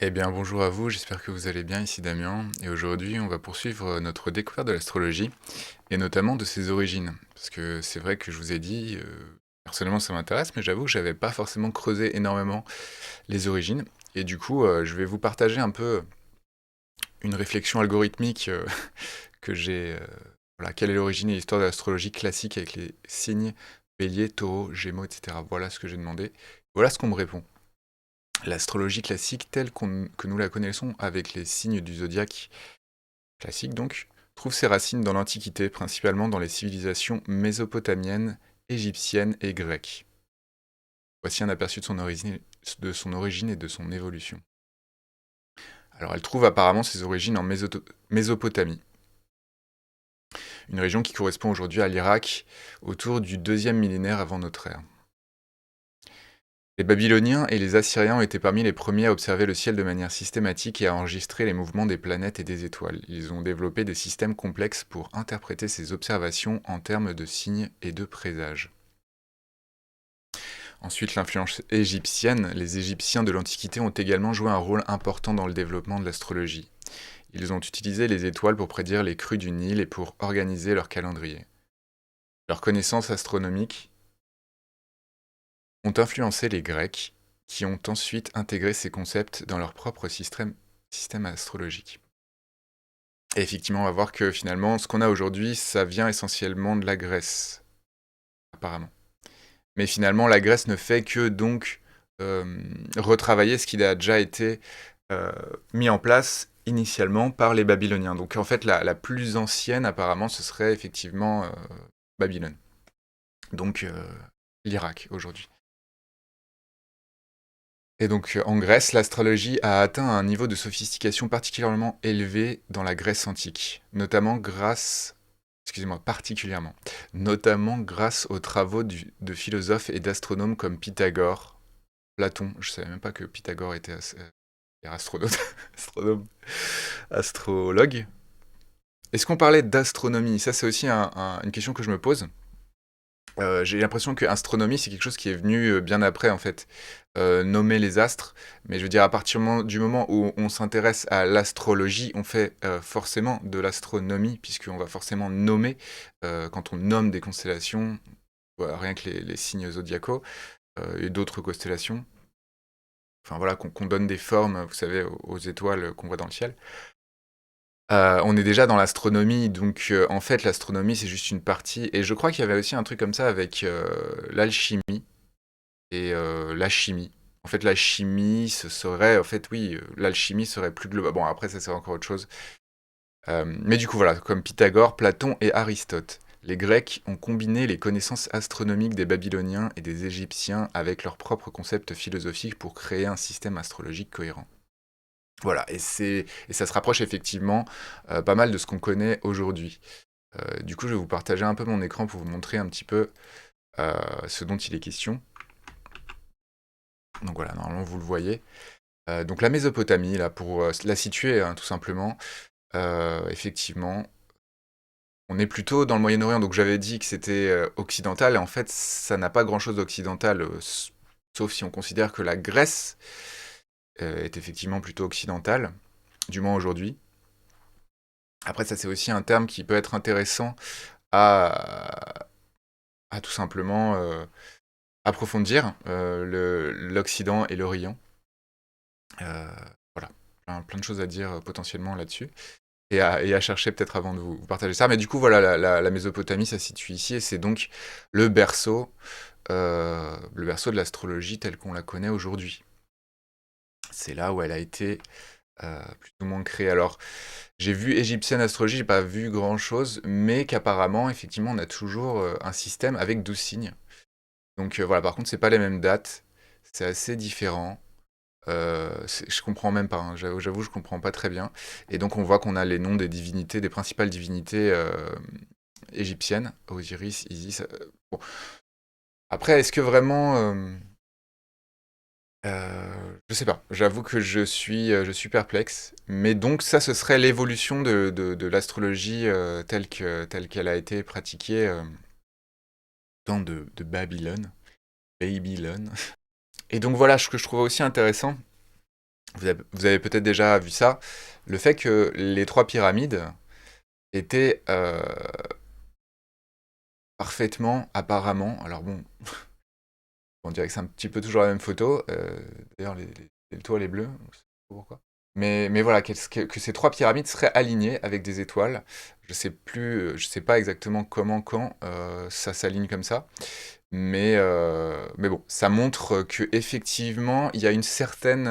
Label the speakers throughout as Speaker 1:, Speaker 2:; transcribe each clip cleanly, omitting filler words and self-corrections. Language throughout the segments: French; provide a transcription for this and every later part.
Speaker 1: Eh bien, bonjour à vous, j'espère que vous allez bien, ici Damien. Et aujourd'hui, on va poursuivre notre découverte de l'astrologie, et notamment de ses origines. Parce que c'est vrai que je vous ai dit, personnellement ça m'intéresse, mais j'avoue que j'avais pas forcément creusé énormément les origines. Et du coup, je vais vous partager un peu une réflexion algorithmique que j'ai. Voilà, quelle est l'origine et l'histoire de l'astrologie classique avec les signes bélier, taureau, gémeaux, etc. Voilà ce que j'ai demandé. Voilà ce qu'on me répond. L'astrologie classique telle que nous la connaissons avec les signes du zodiaque classique donc, trouve ses racines dans l'Antiquité, principalement dans les civilisations mésopotamiennes, égyptiennes et grecques. Voici un aperçu de son origine et de son évolution. Alors elle trouve apparemment ses origines en Mésopotamie, une région qui correspond aujourd'hui à l'Irak autour du deuxième millénaire avant notre ère. Les Babyloniens et les Assyriens ont été parmi les premiers à observer le ciel de manière systématique et à enregistrer les mouvements des planètes et des étoiles. Ils ont développé des systèmes complexes pour interpréter ces observations en termes de signes et de présages. Ensuite, l'influence égyptienne. Les Égyptiens de l'Antiquité ont également joué un rôle important dans le développement de l'astrologie. Ils ont utilisé les étoiles pour prédire les crues du Nil et pour organiser leur calendrier. Leurs connaissances astronomiques ont influencé les Grecs, qui ont ensuite intégré ces concepts dans leur propre système astrologique. Et effectivement, on va voir que finalement, ce qu'on a aujourd'hui, ça vient essentiellement de la Grèce, apparemment. Mais finalement, la Grèce ne fait que donc retravailler ce qui a déjà été euh, mis en place initialement par les Babyloniens. Donc en fait, la plus ancienne, apparemment, ce serait effectivement Babylone. Donc l'Irak aujourd'hui. Et donc en Grèce, l'astrologie a atteint un niveau de sophistication particulièrement élevé dans la Grèce antique, particulièrement, notamment grâce aux travaux de philosophes et d'astronomes comme Pythagore, Platon. Je savais même pas que Pythagore était astronaute, astronome, astrologue. Est-ce qu'on parlait d'astronomie? Ça, c'est aussi une question que je me pose. J'ai l'impression que astronomie, c'est quelque chose qui est venu bien après, en fait. Nommer les astres. Mais je veux dire, à partir du moment où on s'intéresse à l'astrologie, on fait forcément de l'astronomie, puisqu'on va forcément nommer, quand on nomme des constellations, voilà, rien que les signes zodiacaux, et d'autres constellations. Enfin voilà, qu'on donne des formes, vous savez, aux étoiles qu'on voit dans le ciel. On est déjà dans l'astronomie, donc en fait, l'astronomie, c'est juste une partie. Et je crois qu'il y avait aussi un truc comme ça avec l'alchimie et la chimie. En fait, la chimie, ce serait, en fait, oui, l'alchimie serait plus globale. Bon, après, ça, c'est encore autre chose. Mais du coup, voilà, comme Pythagore, Platon et Aristote. Les Grecs ont combiné les connaissances astronomiques des Babyloniens et des Égyptiens avec leurs propres concepts philosophiques pour créer un système astrologique cohérent. Voilà, et ça se rapproche effectivement pas mal de ce qu'on connaît aujourd'hui. Du coup, je vais vous partager un peu mon écran pour vous montrer un petit peu ce dont il est question. Donc voilà, normalement vous le voyez. Donc la Mésopotamie, là, pour la situer tout simplement, effectivement, on est plutôt dans le Moyen-Orient. Donc j'avais dit que c'était occidental, et en fait, ça n'a pas grand-chose d'occidental, sauf si on considère que la Grèce est effectivement plutôt occidentale, du moins aujourd'hui. Après, ça c'est aussi un terme qui peut être intéressant à, à tout simplement approfondir, l'Occident et l'Orient. Euh, voilà, plein de choses à dire potentiellement là-dessus. Et à chercher peut-être avant de vous partager ça. Mais du coup, voilà, la Mésopotamie, ça se situe ici, et c'est donc le berceau de l'astrologie telle qu'on la connaît aujourd'hui. C'est là où elle a été plus ou moins créée. Alors, j'ai vu égyptienne astrologie, j'ai pas vu grand-chose, mais qu'apparemment, effectivement, on a toujours un système avec 12 signes. Donc voilà, par contre, c'est pas les mêmes dates, c'est assez différent. Je comprends même pas, hein, j'avoue, je comprends pas très bien. Et donc on voit qu'on a les noms des divinités, des principales divinités égyptiennes, Osiris, Isis. Bon. Après, est-ce que vraiment, je sais pas. J'avoue que je suis perplexe. Mais donc ça, ce serait l'évolution de l'astrologie telle qu'elle a été pratiquée dans de Babylone. Babylone. Et donc voilà, ce que je trouve aussi intéressant, Vous avez peut-être déjà vu ça, le fait que les trois pyramides étaient parfaitement, apparemment, alors bon, on dirait que c'est un petit peu toujours la même photo, d'ailleurs l'étoile est bleue, je sais pas pourquoi. Mais voilà, que ces trois pyramides seraient alignées avec des étoiles. Je sais plus, je sais pas exactement comment, quand ça s'aligne comme ça. Mais bon, ça montre que effectivement, il y a une certaine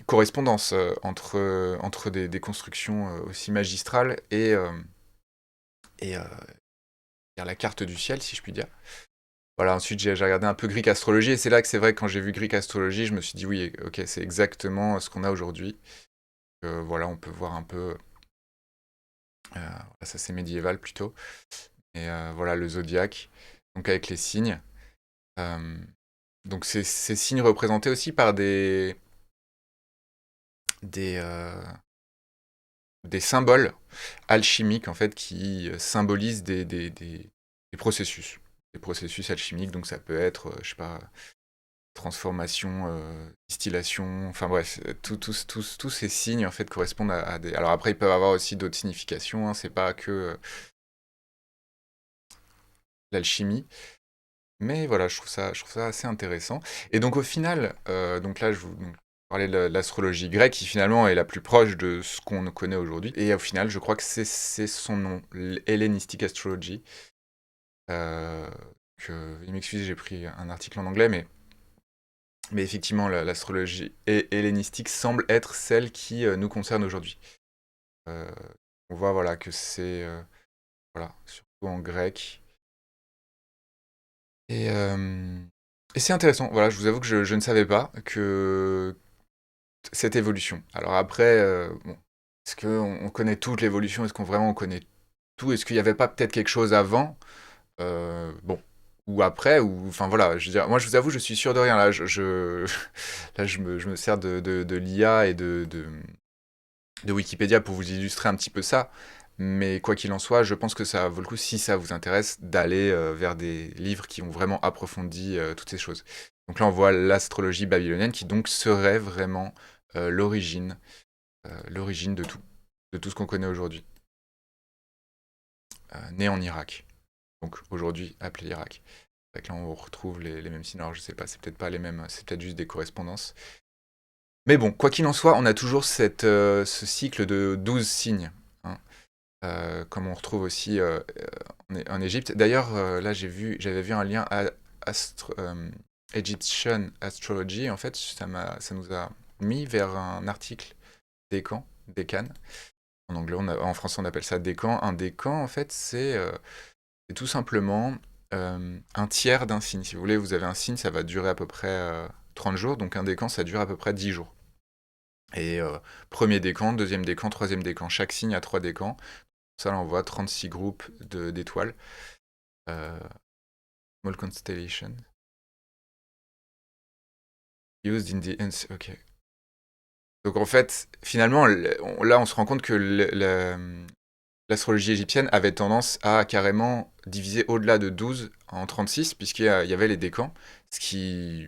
Speaker 1: correspondance entre des constructions aussi magistrales et la carte du ciel, si je puis dire. Voilà, ensuite j'ai regardé un peu Greek Astrology, et c'est là que c'est vrai que quand j'ai vu Greek Astrology, je me suis dit oui, ok, c'est exactement ce qu'on a aujourd'hui. Voilà, on peut voir un peu, ça c'est médiéval plutôt, et voilà le zodiaque, donc avec les signes. Euh, donc ces signes représentés aussi par des, euh, des symboles alchimiques en fait qui symbolisent des processus. Des processus alchimiques, donc ça peut être, je sais pas, transformation, distillation, enfin bref, tous ces signes en fait correspondent à des. Alors après, ils peuvent avoir aussi d'autres significations, hein, c'est pas que l'alchimie, mais voilà, je trouve ça assez intéressant. Et donc au final, donc là, je vous parlais de l'astrologie grecque, qui finalement est la plus proche de ce qu'on connaît aujourd'hui. Et au final, je crois que c'est son nom, Hellenistic Astrology. Euh, il m'excuse, j'ai pris un article en anglais, mais effectivement, l'astrologie hellénistique semble être celle qui nous concerne aujourd'hui. Euh, on voit voilà, que c'est voilà, surtout en grec. Et, euh, et c'est intéressant. Voilà, je vous avoue que je ne savais pas que cette évolution. Alors après, bon, est-ce qu'on connaît toute l'évolution? Est-ce qu'on vraiment on connaît tout? Est-ce qu'il n'y avait pas peut-être quelque chose avant? Bon. Ou après, ou enfin voilà, je veux dire, moi je vous avoue, je suis sûr de rien. Là, là, je me sers de l'IA et de Wikipédia pour vous illustrer un petit peu ça. Mais quoi qu'il en soit, je pense que ça vaut le coup, si ça vous intéresse, d'aller vers des livres qui ont vraiment approfondi toutes ces choses. Donc là, on voit l'astrologie babylonienne qui donc serait vraiment l'origine de tout ce qu'on connaît aujourd'hui, né en Irak. Donc aujourd'hui appelé Irak. Fait que là, on retrouve les mêmes signes. Alors je sais pas, c'est peut-être pas les mêmes, c'est peut-être juste des correspondances. Mais bon, quoi qu'il en soit, on a toujours ce cycle de 12 signes, hein. Comme on retrouve aussi en Égypte. D'ailleurs, là j'avais vu un lien à Egyptian Astrology. En fait, ça nous a mis vers un article décan. En anglais, en français, on appelle ça décan. Un décan, en fait, c'est tout simplement un tiers d'un signe. Si vous voulez, vous avez un signe, ça va durer à peu près 30 jours. Donc un décan, ça dure à peu près 10 jours. Et premier décan, deuxième décan, troisième décan. Chaque signe a 3 décans. Ça, là, on voit 36 groupes d'étoiles. Euh, Small constellation. Used in the ok. Donc en fait, finalement, là, on se rend compte que l'astrologie égyptienne avait tendance à carrément diviser au-delà de 12 en 36, puisqu'il y avait les décans, ce qui,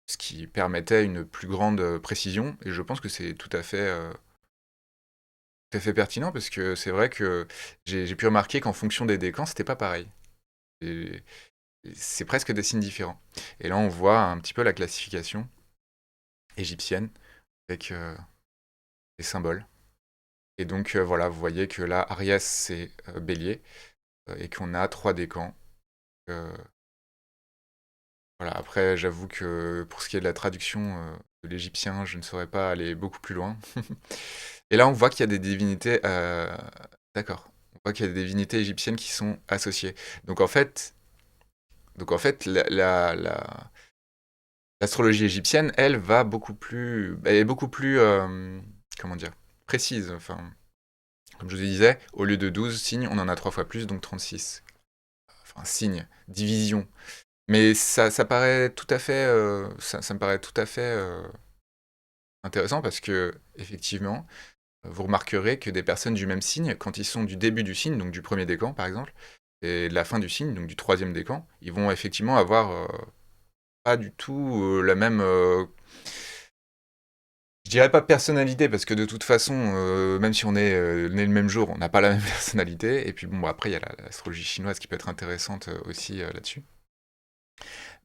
Speaker 1: ce qui permettait une plus grande précision. Et je pense que c'est tout à fait pertinent, parce que c'est vrai que j'ai pu remarquer qu'en fonction des décans, c'était pas pareil. Et c'est presque des signes différents. Et là, on voit un petit peu la classification égyptienne avec les symboles. Et donc, voilà, vous voyez que là, Ariès, c'est bélier, et qu'on a 3 décans. Euh, voilà, après, j'avoue que pour ce qui est de la traduction de l'égyptien, je ne saurais pas aller beaucoup plus loin. Et là, on voit qu'il y a des divinités. D'accord. On voit qu'il y a des divinités égyptiennes qui sont associées. Donc, en fait, l'astrologie égyptienne, elle, elle est beaucoup plus, comment dire, précise. Enfin, comme je vous disais, au lieu de 12 signes, on en a 3 fois plus, donc 36. Enfin, signes, division. Mais ça paraît tout à fait, ça me paraît tout à fait intéressant, parce que, effectivement, vous remarquerez que des personnes du même signe, quand ils sont du début du signe, donc du premier décan par exemple, et de la fin du signe, donc du troisième décan, ils vont effectivement avoir pas du tout la même Je dirais pas personnalité, parce que de toute façon, même si on est né le même jour, on n'a pas la même personnalité. Et puis bon, après, il y a l'astrologie chinoise qui peut être intéressante aussi là-dessus.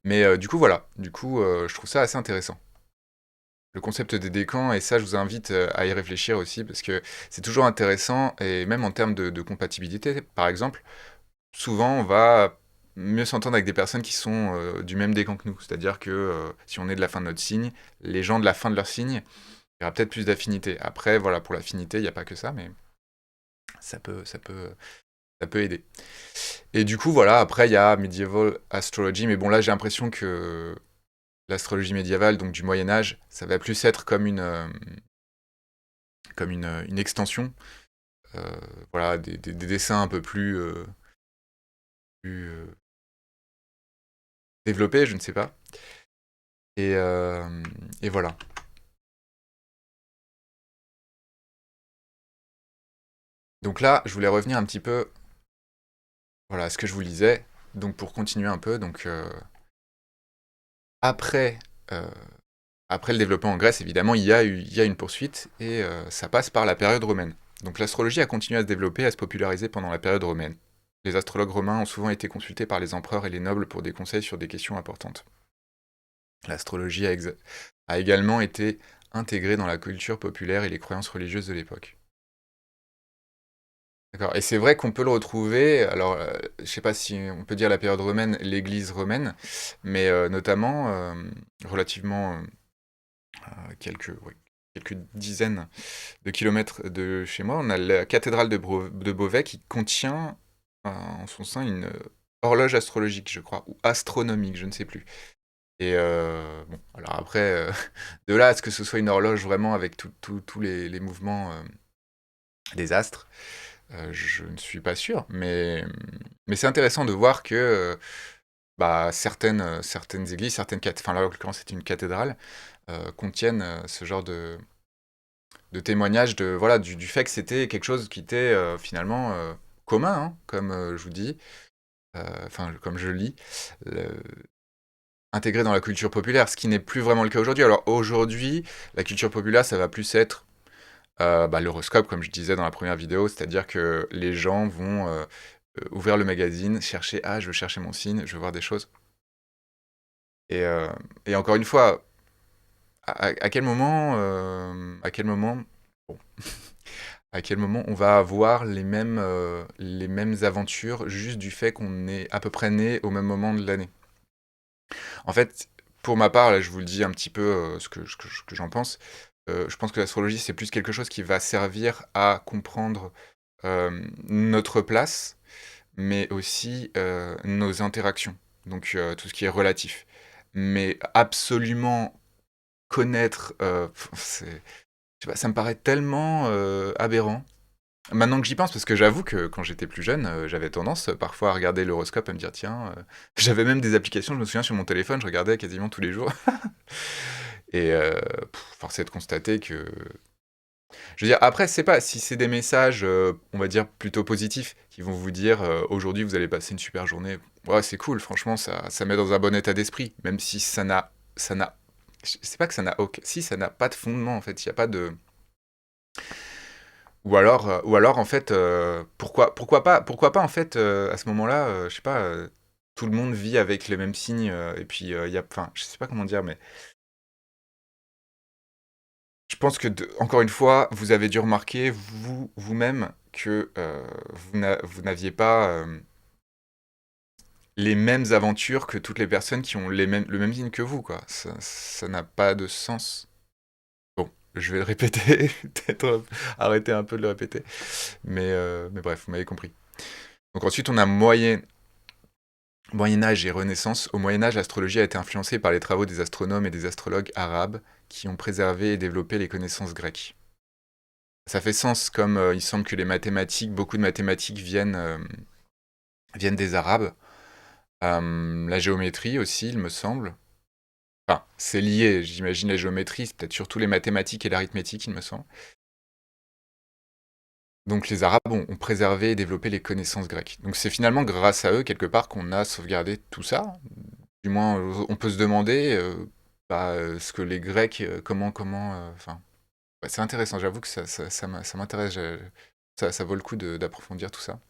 Speaker 1: Mais du coup, voilà. Du coup, je trouve ça assez intéressant. Le concept des décans, et ça, je vous invite à y réfléchir aussi, parce que c'est toujours intéressant, et même en termes de compatibilité, par exemple, souvent, on va mieux s'entendre avec des personnes qui sont du même décan que nous. C'est-à-dire que si on est de la fin de notre signe, les gens de la fin de leur signe, il y aura peut-être plus d'affinité. Après, voilà, pour l'affinité, il n'y a pas que ça, mais ça peut, ça peut, ça peut aider. Et du coup, voilà, après, il y a Medieval Astrology, mais bon, là, j'ai l'impression que l'astrologie médiévale, donc du Moyen-Âge, ça va plus être comme une extension. Euh, voilà, des dessins un peu plus développés, je ne sais pas. Et, euh, et voilà. Donc là, je voulais revenir un petit peu, voilà, à ce que je vous lisais. Donc pour continuer un peu, donc après, euh, après le développement en Grèce, évidemment, il y a une poursuite et ça passe par la période romaine. Donc l'astrologie a continué à se développer, à se populariser pendant la période romaine. Les astrologues romains ont souvent été consultés par les empereurs et les nobles pour des conseils sur des questions importantes. L'astrologie a également été intégrée dans la culture populaire et les croyances religieuses de l'époque. D'accord. Et c'est vrai qu'on peut le retrouver, alors je sais pas si on peut dire la période romaine, l'église romaine, mais notamment relativement quelques dizaines de kilomètres de chez moi, on a la cathédrale de Beauvais qui contient en son sein une horloge astrologique, je crois, ou astronomique, je ne sais plus. Et bon, alors après, de là à ce que ce soit une horloge vraiment avec tous les mouvements des astres, je ne suis pas sûr, mais c'est intéressant de voir que bah, certaines églises, enfin là en l'occurrence c'est une cathédrale, contiennent ce genre de témoignages voilà, du fait que c'était quelque chose qui était finalement commun, hein, comme je vous dis, enfin comme je lis, le- intégré dans la culture populaire, ce qui n'est plus vraiment le cas aujourd'hui. Alors aujourd'hui, la culture populaire, ça va plus être bah, l'horoscope, comme je disais dans la première vidéo, c'est-à-dire que les gens vont ouvrir le magazine, chercher, ah, je veux chercher mon signe, je veux voir des choses. Et, euh, et encore une fois, à quel moment, bon, à quel moment on va avoir les mêmes aventures juste du fait qu'on est à peu près né au même moment de l'année. En fait, pour ma part, là, je vous le dis un petit peu ce que j'en pense. Je pense que l'astrologie, c'est plus quelque chose qui va servir à comprendre notre place, mais aussi nos interactions. Donc tout ce qui est relatif. Mais absolument connaître, je sais pas, ça me paraît tellement aberrant. Maintenant que j'y pense, parce que j'avoue que quand j'étais plus jeune, j'avais tendance parfois à regarder l'horoscope, à me dire tiens, j'avais même des applications, je me souviens sur mon téléphone, je regardais quasiment tous les jours. Et force est de constater que. Je veux dire, après, c'est pas si c'est des messages, on va dire plutôt positifs, qui vont vous dire aujourd'hui vous allez passer une super journée. Ouais, c'est cool, franchement, ça met dans un bon état d'esprit, même si ça n'a, c'est pas que ça n'a aucun, si ça n'a pas de fondement en fait, il y a pas de. Ou alors en fait, pourquoi pas en fait à ce moment-là, je sais pas, tout le monde vit avec les mêmes signes et puis il y a, enfin, je sais pas comment dire, mais je pense que encore une fois, vous avez dû remarquer vous-même que vous n'aviez pas les mêmes aventures que toutes les personnes qui ont le même signe que vous, quoi. Ça n'a pas de sens. Bon, je vais le répéter, peut-être arrêter un peu de le répéter, mais bref, vous m'avez compris. Donc ensuite, on a Moyen Âge et Renaissance. Au Moyen Âge, l'astrologie a été influencée par les travaux des astronomes et des astrologues arabes qui ont préservé et développé les connaissances grecques. Ça fait sens comme il semble que les mathématiques, beaucoup de mathématiques viennent des Arabes. La géométrie aussi, il me semble. Enfin, c'est lié, j'imagine la géométrie, c'est peut-être surtout les mathématiques et l'arithmétique, il me semble. Donc les Arabes ont préservé et développé les connaissances grecques. Donc c'est finalement grâce à eux, quelque part, qu'on a sauvegardé tout ça. Du moins, on peut se demander bah, ce que les Grecs, enfin, Ouais, c'est intéressant, j'avoue que ça m'intéresse, ça vaut le coup d'approfondir tout ça.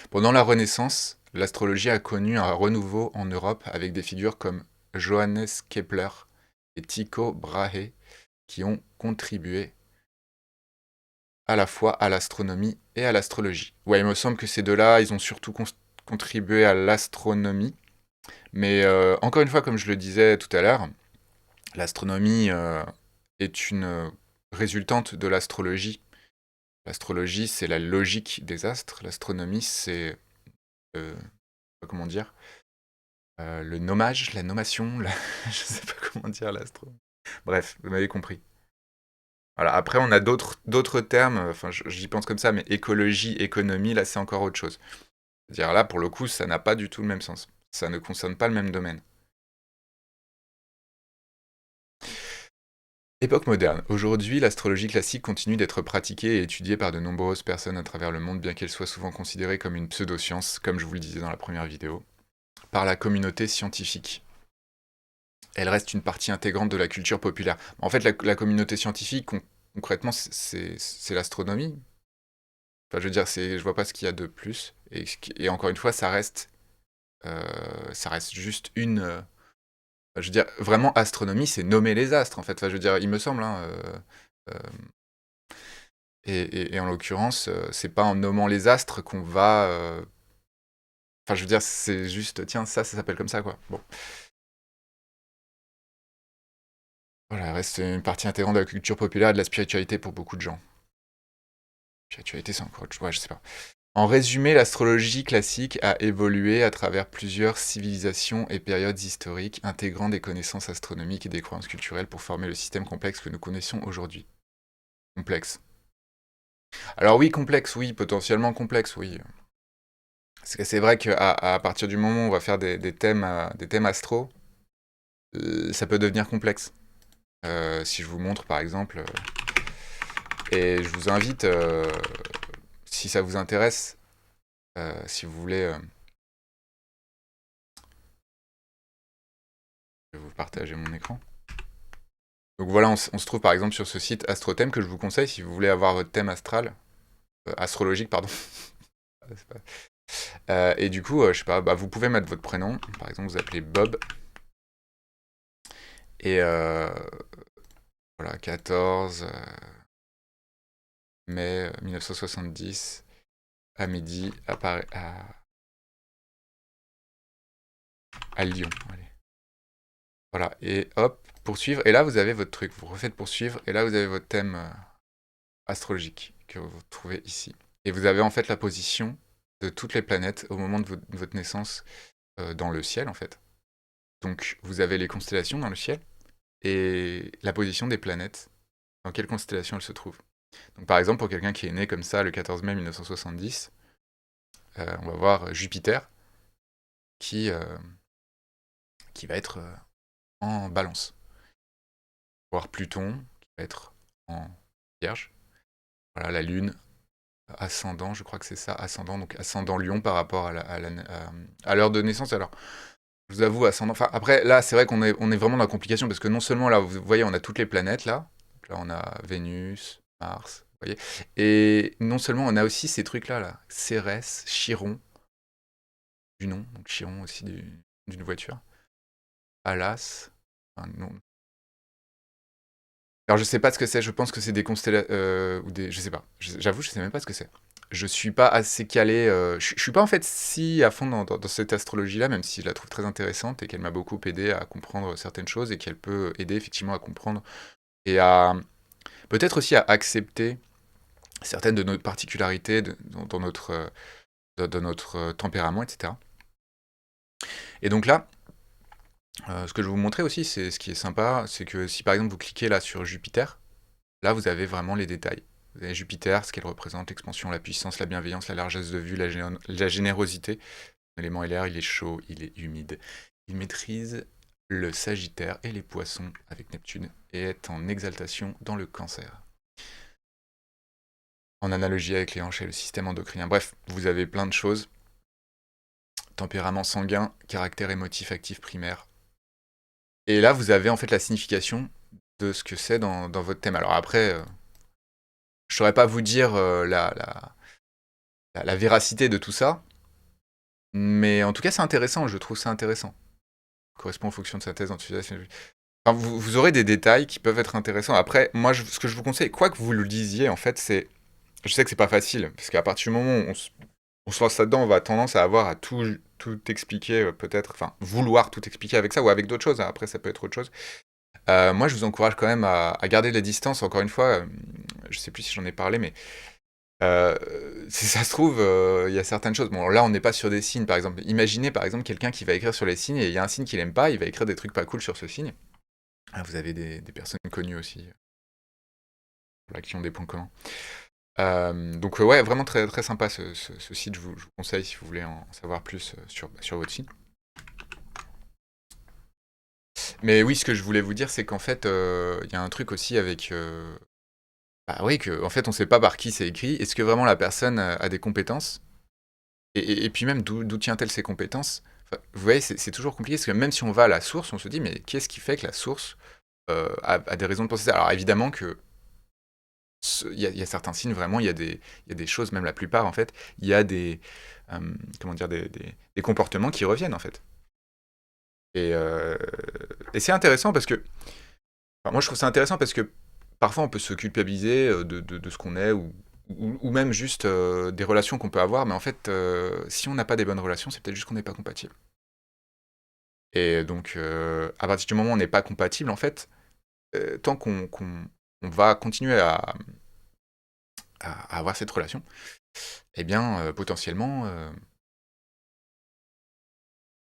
Speaker 1: Pendant la Renaissance, l'astrologie a connu un renouveau en Europe avec des figures comme Johannes Kepler et Tycho Brahe qui ont contribué à la fois à l'astronomie et à l'astrologie. Ouais, il me semble que ces deux-là, ils ont surtout contribué à l'astronomie, mais encore une fois, comme je le disais tout à l'heure, l'astronomie est une résultante de l'astrologie. L'astrologie, c'est la logique des astres. L'astronomie, c'est, comment dire, le nommage, la nommation, je sais pas comment dire l'astro. Bref, vous m'avez compris. Voilà. Après, on a d'autres termes, enfin, j'y pense comme ça, mais écologie, économie, là, c'est encore autre chose. C'est-à-dire là, pour le coup, ça n'a pas du tout le même sens. Ça ne concerne pas le même domaine. Époque moderne. Aujourd'hui, l'astrologie classique continue d'être pratiquée et étudiée par de nombreuses personnes à travers le monde, bien qu'elle soit souvent considérée comme une pseudo-science, comme je vous le disais dans la première vidéo, par la communauté scientifique. Elle reste une partie intégrante de la culture populaire. En fait, la communauté scientifique, concrètement, c'est l'astronomie. Enfin, je veux dire, je vois pas ce qu'il y a de plus. Et encore une fois, ça reste juste une. Je veux dire, vraiment, astronomie, c'est nommer les astres, en fait. Enfin, je veux dire, il me semble, hein, euh, et en l'occurrence, c'est pas en nommant les astres qu'on va. Enfin, je veux dire, c'est juste, tiens, ça s'appelle comme ça, quoi. Bon. Voilà, reste une partie intégrante de la culture populaire et de la spiritualité pour beaucoup de gens. Spiritualité, c'est encore autre chose. Ouais, je sais pas. En résumé, l'astrologie classique a évolué à travers plusieurs civilisations et périodes historiques, intégrant des connaissances astronomiques et des croyances culturelles pour former le système complexe que nous connaissons aujourd'hui. Complexe. Alors oui, complexe, oui, potentiellement complexe, oui. C'est vrai qu'à partir du moment où on va faire des thèmes astro, ça peut devenir complexe. Si je vous montre par exemple, et je vous invite, si ça vous intéresse, si vous voulez, je vais vous partager mon écran. Donc voilà, on se trouve par exemple sur ce site AstroThème que je vous conseille si vous voulez avoir votre thème astral, astrologique, pardon. Et du coup, je sais pas, bah, vous pouvez mettre votre prénom, par exemple vous appelez Bob, et voilà, 14 mai 1970, à midi, à Lyon. Allez. Voilà, et hop, poursuivre, et là vous avez votre truc, vous refaites poursuivre, et là vous avez votre thème astrologique que vous trouvez ici. Et vous avez en fait la position de toutes les planètes au moment de votre naissance dans le ciel en fait. Donc vous avez les constellations dans le ciel et la position des planètes, dans quelle constellation elles se trouvent. Donc par exemple pour quelqu'un qui est né comme ça le 14 mai 1970, on va voir Jupiter qui, euh, qui va être en balance. Voir Pluton qui va être en vierge. Voilà la Lune ascendant, je crois que c'est ça, ascendant, donc ascendant Lion par rapport à l'heure de naissance. Alors, je vous avoue, ascendant. Enfin, après, là, c'est vrai on est vraiment dans la complication parce que non seulement là, vous voyez, on a toutes les planètes là. Donc là, on a Vénus, Mars, vous voyez. Et non seulement, on a aussi ces trucs-là, là. Cérès, Chiron, du nom, donc Chiron aussi d'une voiture. Pallas, enfin, non. Alors, je sais pas ce que c'est, je pense que c'est des constellations, ou des. Je sais pas. J'avoue, je sais même pas ce que c'est. Je suis pas assez calé. Je suis pas en fait si à fond dans cette astrologie-là, même si je la trouve très intéressante et qu'elle m'a beaucoup aidé à comprendre certaines choses et qu'elle peut aider effectivement à comprendre et à peut-être aussi à accepter certaines de nos particularités dans notre, dans notre tempérament, etc. Et donc là, ce que je vais vous montrer aussi, c'est ce qui est sympa, c'est que si par exemple vous cliquez là sur Jupiter, là vous avez vraiment les détails. Vous avez Jupiter, ce qu'elle représente, l'expansion, la puissance, la bienveillance, la largesse de vue, la générosité. L'élément est l'air, il est chaud, il est humide. Il maîtrise le Sagittaire et les Poissons avec Neptune et est en exaltation dans le Cancer. En analogie avec les hanches et le système endocrinien. Bref, vous avez plein de choses. Tempérament sanguin, caractère émotif actif primaire. Et là, vous avez en fait la signification de ce que c'est dans votre thème. Alors après, saurais pas vous dire la véracité de tout ça, mais en tout cas, c'est intéressant, je trouve ça intéressant. Correspond aux fonctions de synthèse d'enthousiasme. Enfin, vous aurez des détails qui peuvent être intéressants. Après, moi, ce que je vous conseille, quoi que vous le disiez, en fait, c'est. Je sais que c'est pas facile, parce qu'à partir du moment où on se lance là-dedans, on va avoir tendance à avoir à tout expliquer, peut-être, enfin, vouloir tout expliquer avec ça ou avec d'autres choses, hein. Après, ça peut être autre chose. Moi, je vous encourage quand même à garder les distances. Encore une fois, je sais plus si j'en ai parlé, mais si ça se trouve, il y a certaines choses. Bon, là, on n'est pas sur des signes, par exemple. Imaginez, par exemple, quelqu'un qui va écrire sur les signes et il y a un signe qu'il aime pas, il va écrire des trucs pas cool sur ce signe. Ah, vous avez des personnes connues aussi, voilà, qui ont des points communs. Donc, ouais, vraiment très, très sympa ce site. Je vous conseille si vous voulez en savoir plus sur votre signe. Mais oui, ce que je voulais vous dire, c'est qu'en fait, il y a un truc aussi avec. Bah oui, que, en fait, on sait pas par qui c'est écrit. Est-ce que vraiment la personne a des compétences? Et puis même, d'où tient-elle ses compétences? Enfin, vous voyez, c'est toujours compliqué, parce que même si on va à la source, on se dit, mais qu'est-ce qui fait que la source a des raisons de penser ça? Alors évidemment que il y a certains signes, vraiment, il y a des choses, même la plupart, en fait, il y a comment dire, des comportements qui reviennent, en fait. Et c'est intéressant parce que, enfin, moi je trouve ça intéressant parce que parfois on peut se culpabiliser de ce qu'on est ou même juste des relations qu'on peut avoir, mais en fait, si on n'a pas des bonnes relations, c'est peut-être juste qu'on n'est pas compatible. Et donc, à partir du moment où on n'est pas compatible, en fait, tant on va continuer à avoir cette relation, eh bien, potentiellement,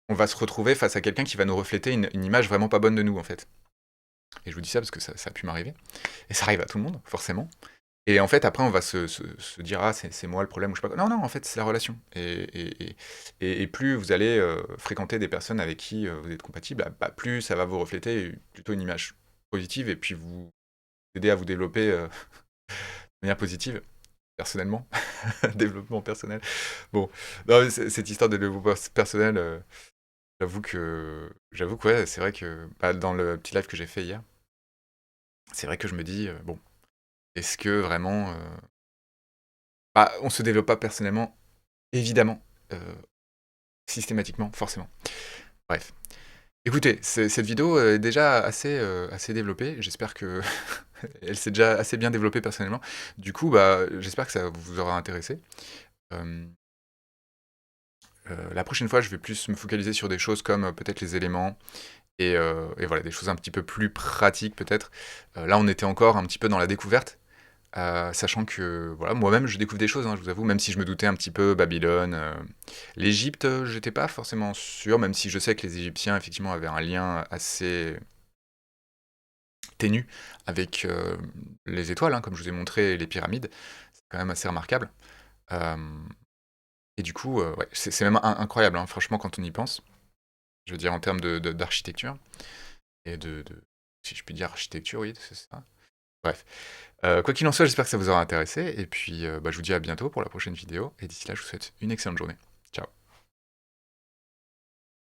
Speaker 1: on va se retrouver face à quelqu'un qui va nous refléter une image vraiment pas bonne de nous, en fait. Et je vous dis ça parce que ça a pu m'arriver. Et ça arrive à tout le monde, forcément. Et en fait, après, on va se dire, ah, c'est moi le problème, ou je sais pas quoi. Non, non, en fait, c'est la relation. Et plus vous allez fréquenter des personnes avec qui vous êtes compatible, bah, plus ça va vous refléter plutôt une image positive et puis vous aider à vous développer de manière positive, personnellement. Développement personnel. Bon, non, mais cette histoire de développement personnel, j'avoue que ouais, c'est vrai que bah, dans le petit live que j'ai fait hier, c'est vrai que je me dis, bon, est-ce que vraiment. Bah, on se développe pas personnellement, évidemment, systématiquement, forcément. Bref. Écoutez, cette vidéo est déjà assez développée. J'espère que elle s'est déjà assez bien développée personnellement. Du coup, bah, j'espère que ça vous aura intéressé. Euh, la prochaine fois, je vais plus me focaliser sur des choses comme peut-être les éléments et voilà, des choses un petit peu plus pratiques peut-être. Là, on était encore un petit peu dans la découverte. Sachant que voilà, moi-même je découvre des choses, hein, je vous avoue, même si je me doutais un petit peu Babylone, l'Égypte, j'étais pas forcément sûr, même si je sais que les Égyptiens effectivement avaient un lien assez ténu avec les étoiles, hein, comme je vous ai montré, et les pyramides, c'est quand même assez remarquable. Euh, et du coup, ouais, c'est même incroyable, hein, franchement, quand on y pense. Je veux dire en termes d'architecture et si je puis dire architecture, oui, c'est ça. Bref. Quoi qu'il en soit, j'espère que ça vous aura intéressé. Et puis, bah, je vous dis à bientôt pour la prochaine vidéo. Et d'ici là, je vous souhaite une excellente journée.